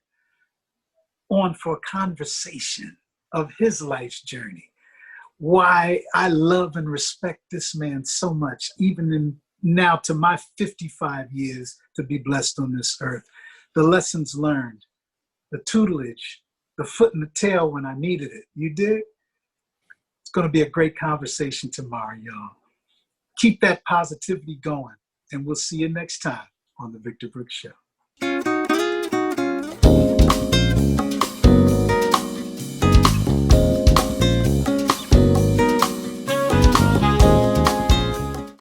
on for a conversation of his life's journey. Why I love and respect this man so much, even now to my 55 years to be blessed on this earth. The lessons learned, the tutelage, the foot in the tail when I needed it. You dig? It's going to be a great conversation tomorrow, y'all. Keep that positivity going, and we'll see you next time on The Victor Brooks Show.